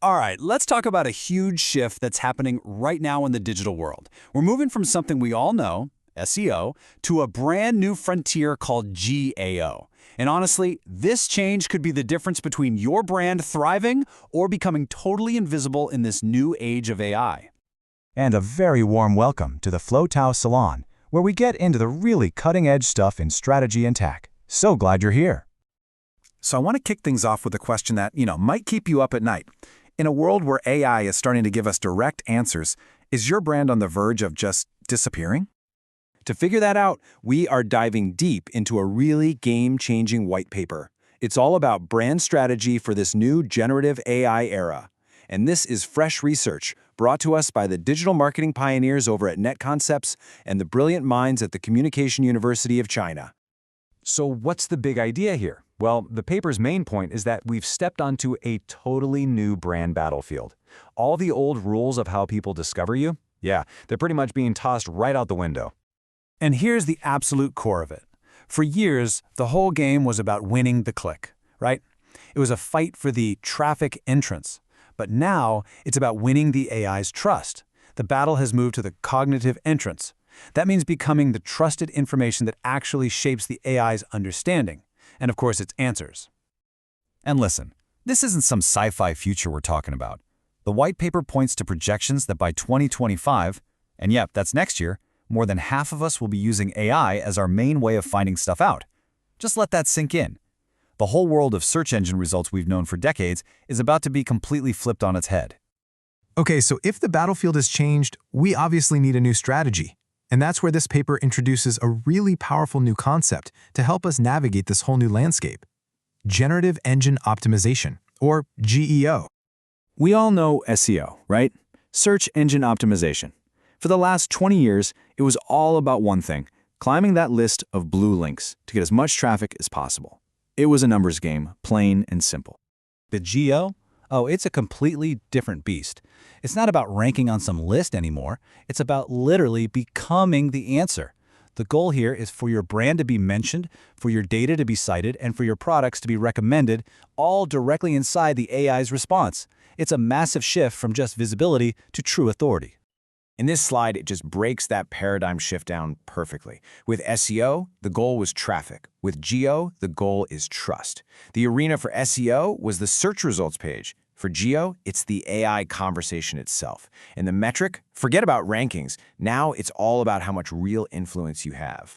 All right, let's talk about a huge shift that's happening right now in the digital world. We're moving from something we all know, SEO, to a brand new frontier called GEO. And honestly, this change could be the difference between your brand thriving or becoming totally invisible in this new age of AI. And a very warm welcome to the Flow Salon, where we get into the really cutting-edge stuff in strategy and tech. So glad you're here. So I want to kick things off with a question that, might keep you up at night. In a world where AI is starting to give us direct answers, is your brand on the verge of just disappearing? To figure that out, we are diving deep into a really game-changing white paper. It's all about brand strategy for this new generative AI era. And this is fresh research brought to us by the digital marketing pioneers over at Netconcepts and the brilliant minds at the Communication University of China. So what's the big idea here? Well, the paper's main point is that we've stepped onto a totally new brand battlefield. All the old rules of how people discover you, they're pretty much being tossed right out the window. And here's the absolute core of it. For years, the whole game was about winning the click, right? It was a fight for the traffic entrance. But now, it's about winning the AI's trust. The battle has moved to the cognitive entrance. That means becoming the trusted information that actually shapes the AI's understanding. And of course, its answers. And listen, this isn't some sci-fi future we're talking about. The white paper points to projections that by 2025, and yep, that's next year, more than half of us will be using AI as our main way of finding stuff out. Just let that sink in. The whole world of search engine results we've known for decades is about to be completely flipped on its head. Okay, so if the battlefield has changed, we obviously need a new strategy. And that's where this paper introduces a really powerful new concept to help us navigate this whole new landscape. Generative Engine Optimization, or GEO. We all know SEO, right? Search Engine Optimization. For the last 20 years, it was all about one thing, climbing that list of blue links to get as much traffic as possible. It was a numbers game, plain and simple. But GEO? Oh, it's a completely different beast. It's not about ranking on some list anymore. It's about literally becoming the answer. The goal here is for your brand to be mentioned, for your data to be cited, and for your products to be recommended, all directly inside the AI's response. It's a massive shift from just visibility to true authority. In this slide, it just breaks that paradigm shift down perfectly. With SEO, the goal was traffic. With GEO, the goal is trust. The arena for SEO was the search results page. For GEO, it's the AI conversation itself. And the metric, forget about rankings. Now it's all about how much real influence you have.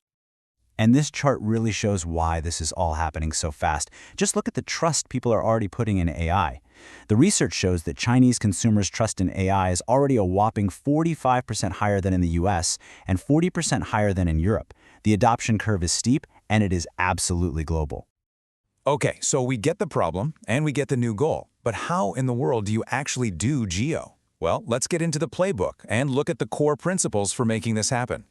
And this chart really shows why this is all happening so fast. Just look at the trust people are already putting in AI. The research shows that Chinese consumers' trust in AI is already a whopping 45% higher than in the US and 40% higher than in Europe. The adoption curve is steep, and it is absolutely global. Okay, so we get the problem, and we get the new goal. But how in the world do you actually do GEO? Well, let's get into the playbook and look at the core principles for making this happen.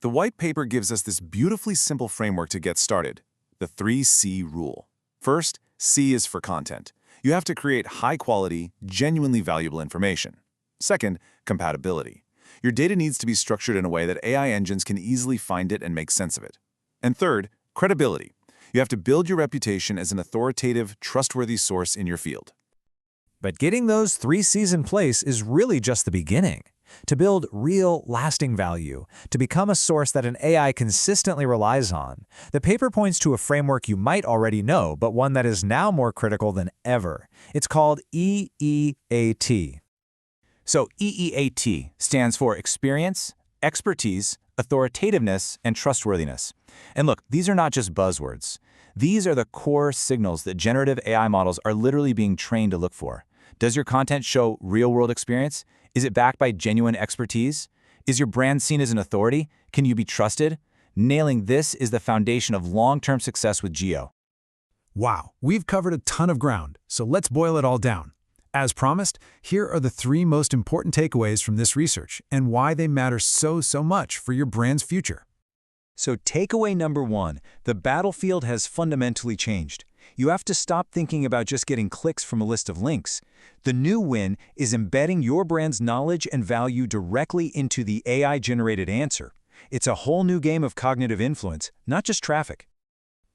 The white paper gives us this beautifully simple framework to get started, the 3C rule. First, C is for content. You have to create high-quality, genuinely valuable information. Second, compatibility. Your data needs to be structured in a way that AI engines can easily find it and make sense of it. And third, credibility. You have to build your reputation as an authoritative, trustworthy source in your field. But getting those 3 C's in place is really just the beginning. To build real, lasting value, to become a source that an AI consistently relies on, the paper points to a framework you might already know, but one that is now more critical than ever. It's called EEAT. So EEAT stands for experience, expertise, authoritativeness, and trustworthiness. And look, these are not just buzzwords. These are the core signals that generative AI models are literally being trained to look for. Does your content show real-world experience? Is it backed by genuine expertise? Is your brand seen as an authority? Can you be trusted? Nailing this is the foundation of long-term success with GEO. Wow, we've covered a ton of ground, so let's boil it all down. As promised, here are the 3 most important takeaways from this research and why they matter so much for your brand's future. So takeaway number 1, the battlefield has fundamentally changed. You have to stop thinking about just getting clicks from a list of links. The new win is embedding your brand's knowledge and value directly into the AI-generated answer. It's a whole new game of cognitive influence, not just traffic.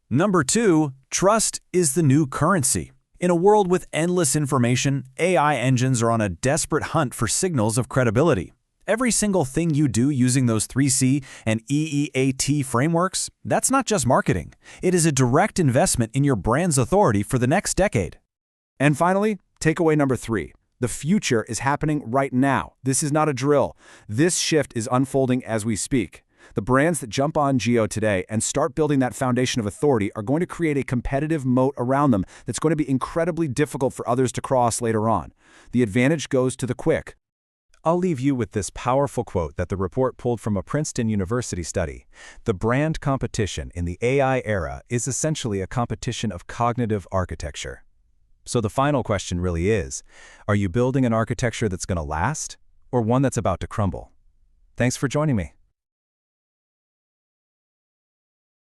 Number 2, trust is the new currency. In a world with endless information, AI engines are on a desperate hunt for signals of credibility. Every single thing you do using those 3C and EEAT frameworks, that's not just marketing. It is a direct investment in your brand's authority for the next decade. And finally, takeaway number 3. The future is happening right now. This is not a drill. This shift is unfolding as we speak. The brands that jump on GEO today and start building that foundation of authority are going to create a competitive moat around them that's going to be incredibly difficult for others to cross later on. The advantage goes to the quick. I'll leave you with this powerful quote that the report pulled from a Princeton University study. The brand competition in the AI era is essentially a competition of cognitive architecture. So the final question really is, are you building an architecture that's going to last, or one that's about to crumble? Thanks for joining me.